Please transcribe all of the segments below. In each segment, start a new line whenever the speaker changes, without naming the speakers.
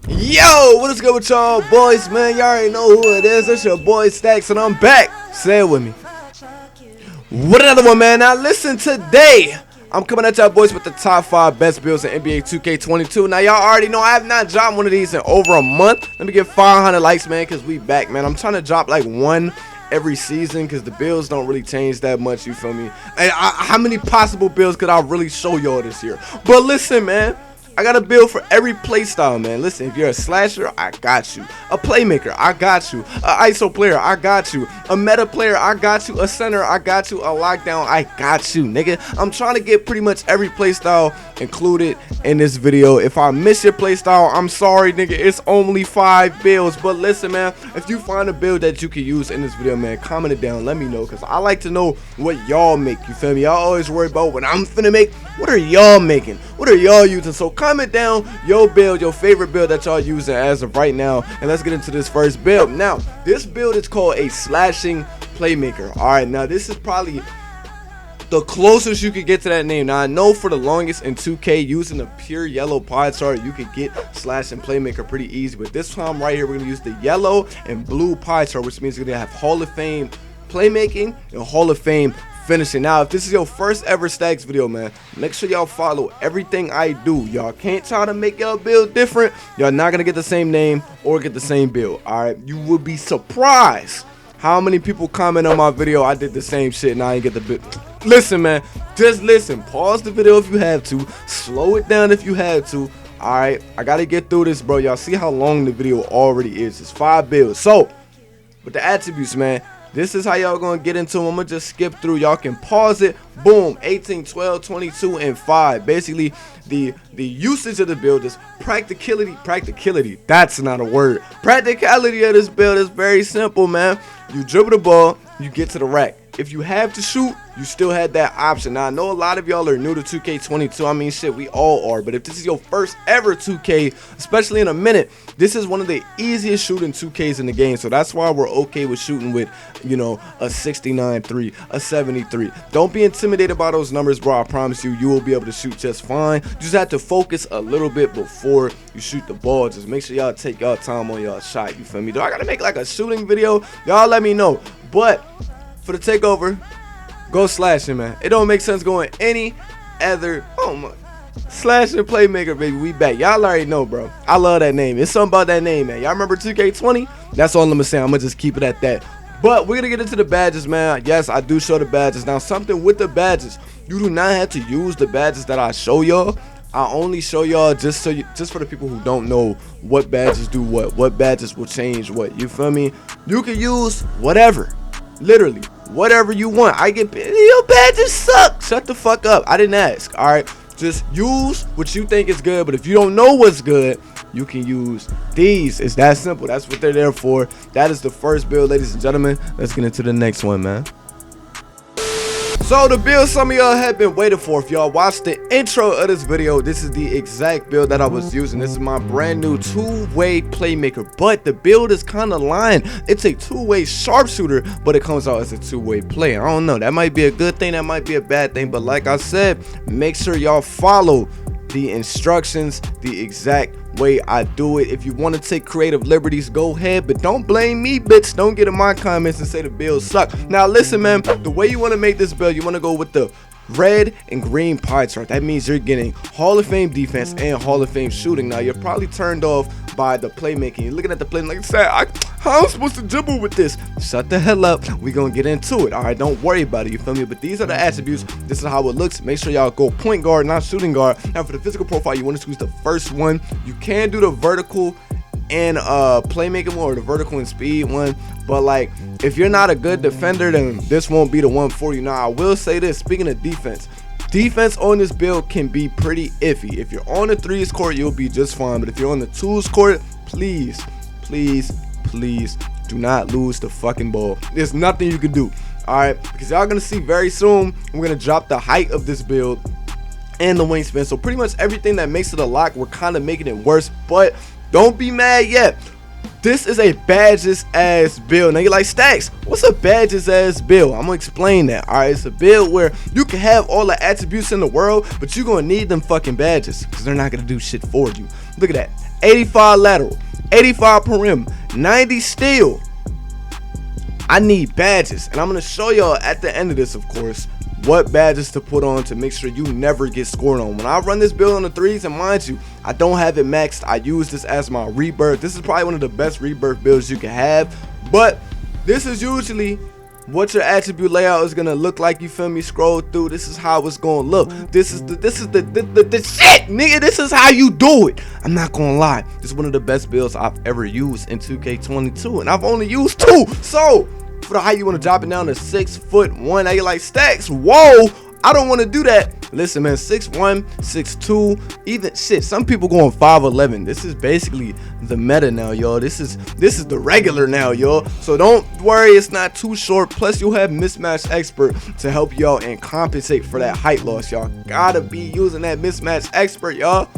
Yo, what is good with y'all boys, man? Y'all already know who it is. It's your boy Stax, and I'm back. Say it with me. What another one, man? Now listen, today I'm coming at y'all boys with the top 5 best builds in NBA 2K22. Now y'all already know I have not dropped one of these in over a month. Let me get 500 likes, man, because we back, man. I'm trying to drop like one every season because the builds don't really change that much, you feel me? And how many possible builds could I really show y'all this year? But listen, man, I got a build for every playstyle, man. Listen, if you're a slasher, I got you. A playmaker, I got you. A ISO player, I got you. A meta player, I got you. A center, I got you. A lockdown, I got you, nigga. I'm trying to get pretty much every playstyle included in this video. If I miss your playstyle, I'm sorry, nigga. It's only 5 builds. But listen, man, if you find a build that you can use in this video, man, comment it down. Let me know, because I like to know what y'all make, you feel me? Y'all always worry about what I'm finna make. What are y'all making? What are y'all using? So comment down your build, your favorite build that y'all using as of right now, and let's get into this first build. Now, this build is called a slashing playmaker. All right, now this is probably the closest you could get to that name. Now, I know for the longest in 2K, using a pure yellow pie chart, you could get slashing playmaker pretty easy, but this time right here, we're gonna use the yellow and blue pie chart, which means we're gonna have Hall of Fame playmaking and Hall of Fame finishing. Now, if this is your first ever Stax video, man, make sure y'all follow everything I do. Y'all can't try to make y'all build different. Y'all not gonna get the same name or get the same build. All right, you will be surprised how many people comment on my video I did the same shit and I ain't get the build. Listen, man, just listen. Pause the video if you have to. Slow it down if you have to. All right, I gotta get through this, bro. Y'all see how long the video already is. It's 5 builds. So with the attributes, man, this is how y'all gonna get into them. I'm gonna just skip through. Y'all can pause it. Boom. 18, 12, 22, and 5. Basically, the usage of the build is practicality. That's not a word. Practicality of this build is very simple, man. You dribble the ball, you get to the rack. If you have to shoot, you still had that option. Now, I know a lot of y'all are new to 2K22. I mean, shit, we all are. But if this is your first ever 2K, especially in a minute, this is one of the easiest shooting 2Ks in the game. So that's why we're okay with shooting with, you know, a 69-3, a 73. Don't be intimidated by those numbers, bro. I promise you, you will be able to shoot just fine. You just have to focus a little bit before you shoot the ball. Just make sure y'all take y'all time on y'all shot. You feel me? Do I gotta make like a shooting video? Y'all let me know. But for the takeover, go slashing, man. It don't make sense going any other. Oh my, slashing playmaker, baby. We back. Y'all already know, bro. I love that name. It's something about that name, man. Y'all remember 2K20? That's all I'm gonna say. I'm gonna just keep it at that. But we're gonna get into the badges, man. Yes, I do show the badges. Now, something with the badges, you do not have to use the badges that I show y'all. I only show y'all just for the people who don't know what badges do what badges will change what. You feel me? You can use whatever. Literally, whatever you want. I get, your badges suck. Shut the fuck up. I didn't ask. All right, just use what you think is good. But if you don't know what's good, you can use these. It's that simple. That's what they're there for. That is the first build, ladies and gentlemen. Let's get into the next one, man. So the build some of y'all have been waiting for. If y'all watched the intro of this video, this is the exact build that I was using. This is my brand new 2-way playmaker, but the build is kind of lying. It's a 2-way sharpshooter, but it comes out as a 2-way player. I don't know, that might be a good thing, that might be a bad thing, but like I said, make sure y'all follow the instructions the exact way I do it. If you want to take creative liberties, go ahead, but don't blame me, bitch. Don't get in my comments and say the build suck. Now listen, man, the way you want to make this build, you want to go with the red and green pie chart. That means you're getting Hall of Fame defense and Hall of Fame shooting. Now you're probably turned off by the playmaking. You're looking at the play like, how am I supposed to dribble with this? Shut the hell up. We're gonna get into it. All right, don't worry about it. You feel me? But these are the attributes. This is how it looks. Make sure y'all go point guard, not shooting guard. Now for the physical profile, you want to choose the first one. You can do the vertical and playmaking one, or the vertical and speed one, but like if you're not a good defender, then this won't be the one for you. Now I will say this, speaking of defense on this build can be pretty iffy. If you're on the 3s court, you'll be just fine, but if you're on the 2s court, please do not lose the fucking ball. There's nothing you can do. All right, because y'all gonna see very soon we're gonna drop the height of this build and the wingspan, so pretty much everything that makes it a lock, we're kind of making it worse. But don't be mad yet. This is a badges ass build. Now you're like, Stax, what's a badges ass build? I'm gonna explain that. All right, it's a build where you can have all the attributes in the world, but you're gonna need them fucking badges because they're not gonna do shit for you. Look at that. 85 lateral, 85 per rim, 90 steal. I need badges, and I'm gonna show y'all at the end of this, of course, what badges to put on to make sure you never get scored on. When I run this build on the threes, and mind you, I don't have it maxed. I use this as my rebirth. This is probably one of the best rebirth builds you can have, but this is usually what your attribute layout is gonna look like. You feel me? Scroll through. This is how it's gonna look. This is the shit, nigga. This is how you do it. I'm not gonna lie. This is one of the best builds I've ever used in 2K22, and I've only used 2. So for the height, you want to drop it down to 6'1". Now you're like, Stax, whoa, I don't want to do that. Listen, man, 6'1", 6'2", even shit. Some people going 5'11". This is basically the meta now, y'all. This is the regular now, y'all. So don't worry, it's not too short. Plus, you'll have mismatch expert to help y'all and compensate for that height loss. Y'all gotta be using that mismatch expert, y'all.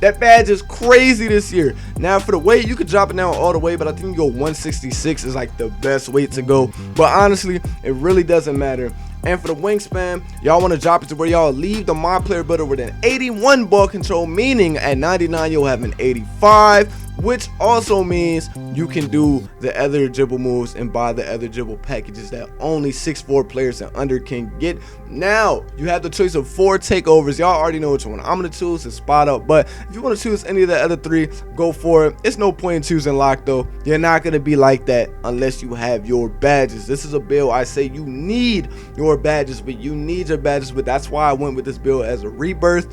That badge is crazy this year. Now for the weight, you could drop it down all the way, but I think you go 166 is like the best weight to go. But honestly, it really doesn't matter. And for the wingspan, y'all want to drop it to where y'all leave the MyPlayer builder with an 81 ball control, meaning at 99 you'll have an 85, which also means you can do the other dribble moves and buy the other dribble packages that only 6'4" players and under can get. Now you have the choice of 4 takeovers. Y'all already know which one I'm gonna choose to spot up, but if you want to choose any of the other 3, go for it. It's no point in choosing lock though. You're not gonna be like that unless you have your badges. This is a build I say you need your badges, but you need your badges, but that's why I went with this build as a rebirth.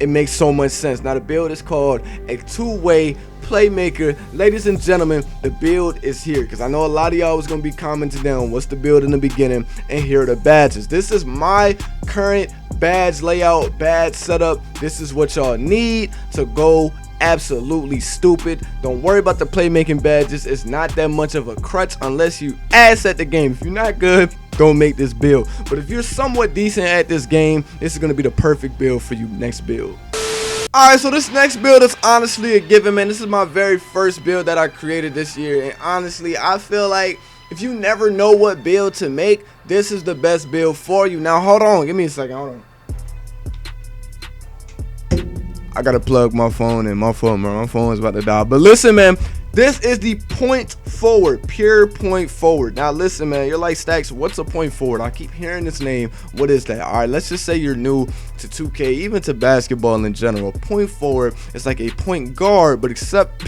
It makes so much sense. Now the build is called a 2-way Playmaker. Ladies and gentlemen, the build is here, because I know a lot of y'all was going to be commenting down what's the build in the beginning, and here are the badges. This is my current badge layout, badge setup. This is what y'all need to go absolutely stupid. Don't worry about the playmaking badges. It's not that much of a crutch unless you ass at the game. If you're not good, don't make this build. But if you're somewhat decent at this game, this is going to be the perfect build for you next build. Alright, so this next build is honestly a given, man. This is my very first build that I created this year, and honestly, I feel like if you never know what build to make, this is the best build for you. Now, hold on. Give me a second. Hold on. I gotta plug my phone in. My phone is about to die. But listen, man, this is the point forward, pure point forward. Now listen, man, you're like, Stax, what's a point forward? I keep hearing this name. What is that? All right, let's just say you're new to 2K, even to basketball in general. Point forward is like a point guard, but except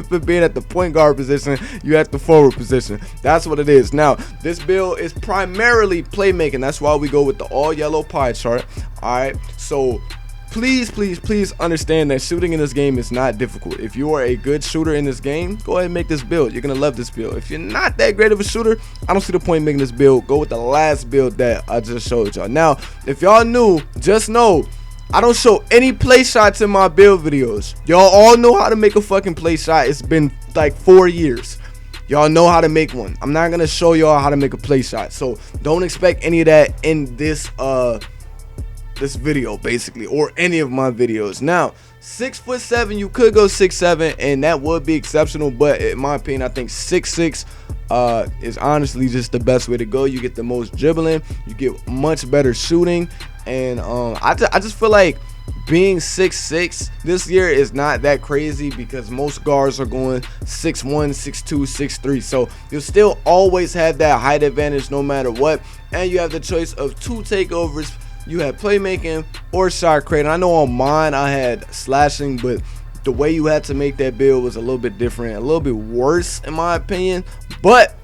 for being at the point guard position, you at the forward position. That's what it is. Now this build is primarily playmaking. That's why we go with the all yellow pie chart. All right, so please understand that shooting in this game is not difficult. If you are a good shooter in this game, go ahead and make this build. You're gonna love this build. If you're not that great of a shooter, I don't see the point in making this build. Go with the last build that I just showed y'all. Now, if y'all new, just know I don't show any play shots in my build videos. Y'all all know how to make a fucking play shot. It's been like 4 years. Y'all know how to make one. I'm not gonna show y'all how to make a play shot, so don't expect any of that in this video basically, or any of my videos. Now 6'7", you could go 6'7", and that would be exceptional, but in my opinion, I think 6'6" is honestly just the best way to go. You get the most dribbling, you get much better shooting, and I just feel like being 6'6" this year is not that crazy, because most guards are going 6'1", 6'2", 6'3", so you'll still always have that height advantage no matter what, and you have the choice of 2 takeovers. You had playmaking or shot creating. I know on mine I had slashing, but the way you had to make that build was a little bit different, a little bit worse in my opinion, but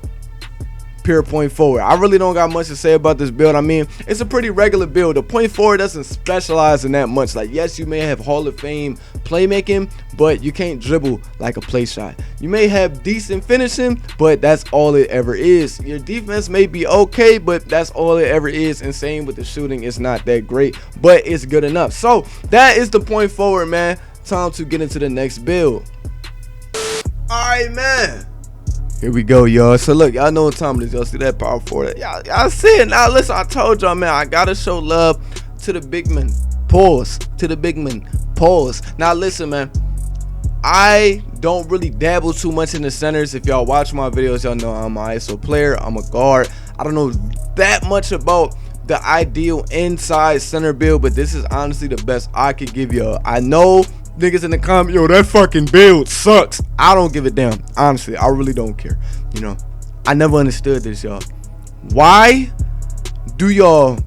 pure point forward. I really don't got much to say about this build. I mean, it's a pretty regular build. The point forward doesn't specialize in that much. Like, yes, you may have Hall of Fame playmaking, but you can't dribble like a play shot. You may have decent finishing, but that's all it ever is. Your defense may be okay, but that's all it ever is. And same with the shooting, it's not that great, but it's good enough. So that is the point forward, man. Time to get into the next build. All right, man. Here we go, y'all. So look, y'all know what time it is. Y'all see that power forward? Y'all see it. Now listen, I told y'all, man, I gotta show love to the big men. Pause. To the big men. Pause. Now listen, man, I don't really dabble too much in the centers. If y'all watch my videos, y'all know I'm an ISO player. I'm a guard. I don't know that much about the ideal inside center build, but this is honestly the best I could give y'all. I know niggas in the comment, yo, that fucking build sucks. I don't give a damn. Honestly, I really don't care. You know, I never understood this, y'all. Why do y'all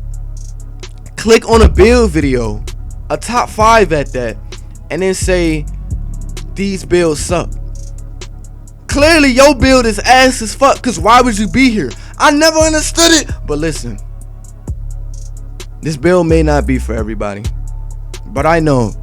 click on a build video, a top 5 at that, and then say these builds suck? Clearly your build is ass as fuck, cause why would you be here? I never understood it. But listen, this build may not be for everybody, but I know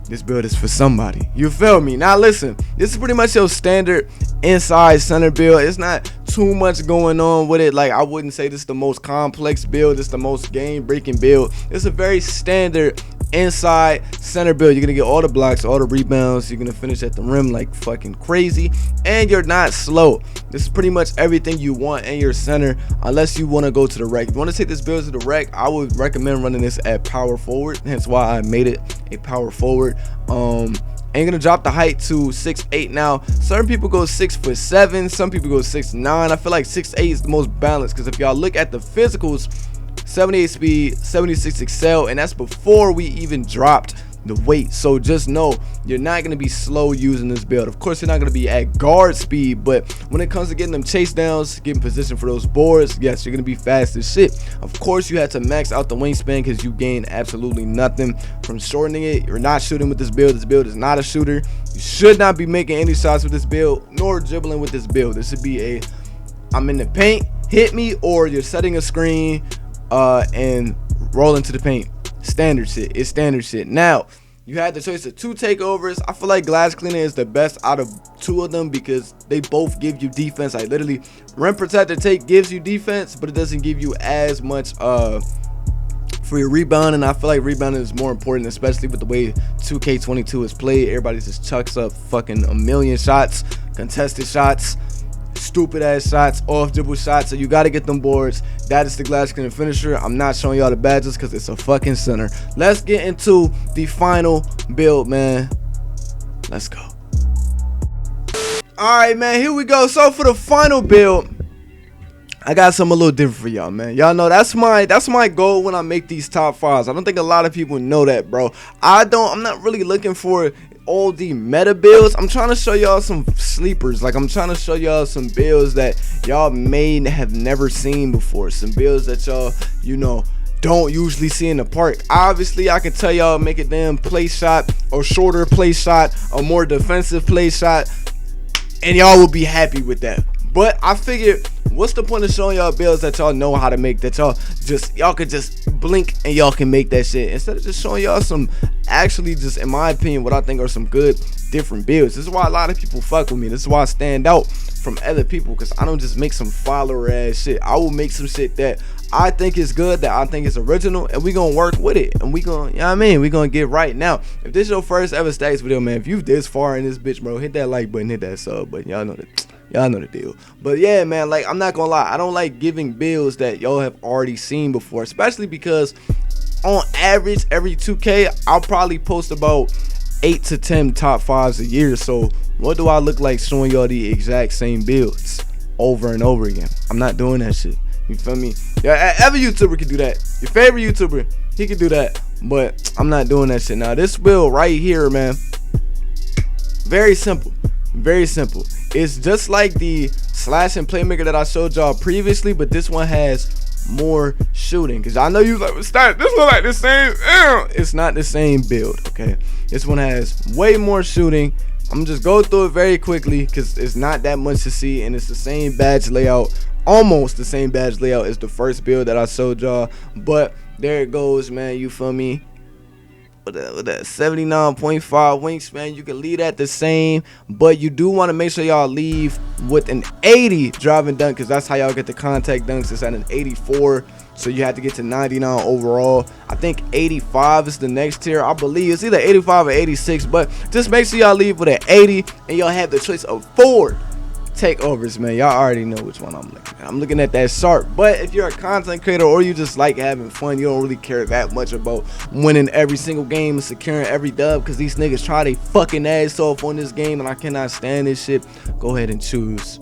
this build is for somebody. You feel me? Now listen, this is pretty much your standard inside center build. It's not too much going on with it. Like, I wouldn't say this is the most complex build. It's the most game breaking build. It's a very standard inside center build. You're gonna get all the blocks, all the rebounds. You're gonna finish at the rim like fucking crazy, and you're not slow. This is pretty much everything you want in your center, unless you want to go to the rec. If you want to take this build to the rec, I would recommend running this at power forward. Hence why I made it a power forward. And you're gonna drop the height to 6'8". Now certain people go 6'7", some people go 6'9". I feel like 6'8" is the most balanced, because if y'all look at the physicals, 78 speed, 76 excel, and that's before we even dropped the weight. So just know you're not going to be slow using this build. Of course, you're not going to be at guard speed, but when it comes to getting them chase downs, getting position for those boards, yes, you're going to be fast as shit. Of course, you had to max out the wingspan, because you gain absolutely nothing from shortening it. You're not shooting with this build. This build is not a shooter. You should not be making any shots with this build, nor dribbling with this build. This should be a, I'm in the paint, hit me, or you're setting a screen and roll into the paint. Standard shit. It's standard shit. Now, you had the choice of 2 takeovers. I feel like glass cleaner is the best out of 2 of them, because they both give you defense. Like, literally, rim protector take gives you defense, but it doesn't give you as much for your rebound. And I feel like rebounding is more important, especially with the way 2K22 is played. Everybody just chucks up fucking a million shots, contested shots, stupid ass shots, off dribble shots. So you got to get them boards. That is the glass cleaner finisher. I'm not showing y'all the badges because it's a fucking center. Let's get into the final build, man. Let's go. All right, man, here we go. So for the final build, I got something a little different for y'all, man. Y'all know that's my goal when I make these top 5s. I don't think a lot of people know that, bro. I'm not really looking for all the meta builds. I'm trying to show y'all some sleepers. Like, I'm trying to show y'all some builds that y'all may have never seen before. Some builds that y'all, you know, don't usually see in the park. Obviously, I can tell y'all make a damn play shot, or shorter play shot, a more defensive play shot, and y'all will be happy with that. But I figured, what's the point of showing y'all builds that y'all know how to make, that y'all could just blink and y'all can make that shit, instead of just showing y'all some actually, just in my opinion, what I think are some good different builds. This is why a lot of people fuck with me. This is why I stand out from other people, because I don't just make some follower ass shit. I will make some shit that I think is good, that I think is original, and we gonna work with it, and we gonna, you know what I mean, we gonna get right. Now, if this is your first ever Stax video, man, if you this far in this bitch, bro, hit that like button, hit that sub button. Y'all know that. Y'all know the deal. But yeah, man, like, I'm not gonna lie, I don't like giving builds that y'all have already seen before, especially because on average every 2K I'll probably post about 8 to 10 top 5s a year. So what do I look like showing y'all the exact same builds over and over again? I'm not doing that shit. You feel me? Yeah, every YouTuber can do that. Your favorite YouTuber, he can do that, but I'm not doing that shit. Now this build right here, man, very simple. Very simple. It's just like the slash and playmaker that I showed y'all previously, but this one has more shooting. Because I know you like, this one like the same. It's not the same build, okay? This one has way more shooting. I'm just go through it very quickly because it's not that much to see, and it's the same badge layout, almost the same badge layout as the first build that I showed y'all. But there it goes, man. You feel me? With that 79.5 wingspan, you can leave that the same, but you do want to make sure y'all leave with an 80 driving dunk, because that's how y'all get the contact dunks. It's at an 84, so you have to get to 99 overall. I think 85 is the next tier. I believe it's either 85 or 86, but just make sure y'all leave with an 80, and y'all have the choice of 4 takeovers, man. Y'all already know which one I'm looking at. I'm looking at that sharp. But if you're a content creator, or you just like having fun, you don't really care that much about winning every single game and securing every dub, because these niggas try they fucking ass off on this game and I cannot stand this shit, go ahead and choose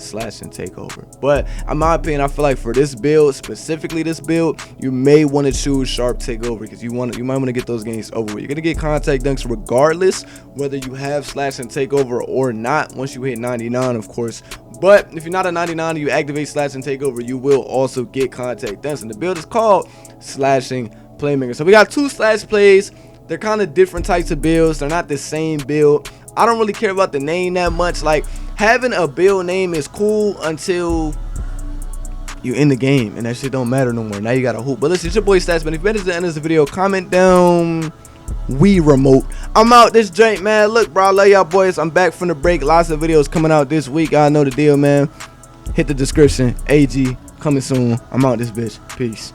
slash and takeover. But in my opinion, I feel like for this build, specifically this build, you may want to choose sharp takeover because you might want to get those games over with. You're gonna get contact dunks regardless whether you have slash and takeover or not once you hit 99, of course. But if you're not a 99 and you activate slash and takeover, you will also get contact dunks. And the build is called slashing Playmaker. So we got 2 slash plays. They're kind of different types of builds. They're not the same build. I don't really care about the name that much. Like, having a build name is cool until you in the game and that shit don't matter no more. Now you got a hoop. But listen, it's your boy Stax, man. If you made it to the end of this video, comment down Wii remote. I'm out this joint, man. Look, bro, I love y'all boys. I'm back from the break. Lots of videos coming out this week. I know the deal, man. Hit the description. AG coming soon. I'm out this bitch. Peace.